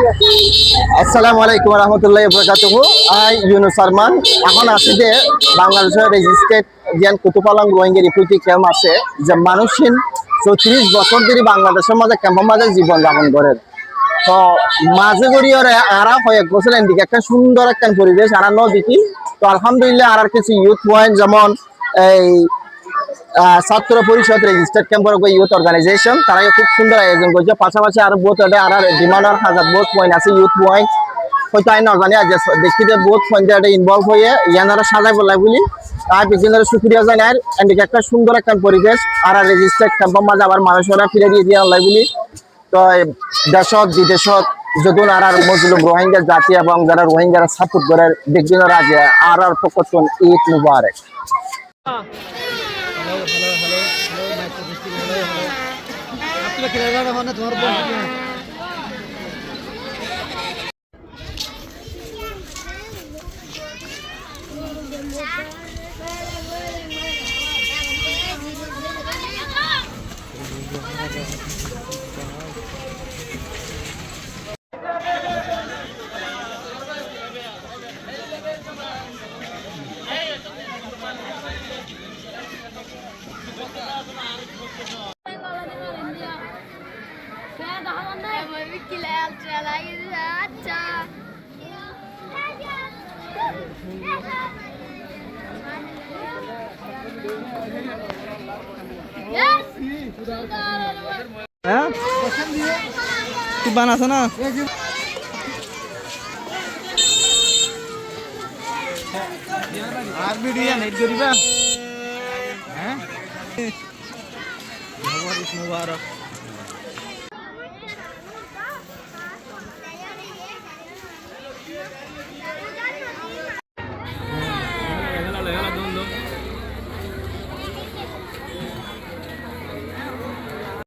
আসসালামু আলাইকুম রহমতুল্লাহ বরকাতুহু। আই ইউনুস আরমান। এখন আছে যে বাংলাদেশের রেজিস্ট্রেড যেন কুতুপালং রোহিঙ্গা রিফিউজি ক্যাম্প আছে যে মানুষহীন 34 বছর ধরে বাংলাদেশের মাঝে ক্যাম্পের মাঝে জীবন যাপন করে। তো মাঝে গড়িয়ে আরা কয়েক বছর এদিকে একটা সুন্দর একটা পরিবেশ আর দেখি। তো আলহামদুলিল্লাহ আর কিছু ইউথ পয়েন্ট যেমন এই ছাত্র পরিষদ রেজিস্টার্ড ক্যাম্পের ইউথ অর্গানাইজেশন তারা খুব সুন্দর আয়োজন করছে। পাশাপাশি আর বহুত আর ডিমান্ডার হাজার বহুত পয়েন্ট আছে ইউথ পয়েন্ট হয়তো আমি নজানি আজ দেখি যে বহুত পয়েন্ট ইনভলভ হয়ে ইয়ানারা সাজাই বলাই বলি তার বিভিন্ন সুক্রিয়া জানাই এদিকে একটা সুন্দর একটা পরিবেশ আর রেজিস্টার্ড ক্যাম্পের মাঝে আবার মানুষেরা ফিরে দিয়ে দিয়ে আনলাই বলি। তো দেশত বিদেশত যদুন আর মজলুম রোহিঙ্গা জাতি এবং যারা রোহিঙ্গারা সাপোর্ট করে বিভিন্ন রাজ্যে আর পক্ষ Eid Mubarak. Hello hello hello hello mike hello hello आपके किराया होना तुम्हारा बोल है তুই বানাস না আর ভিডিও নেট করিবা হ্যাঁ মুবারক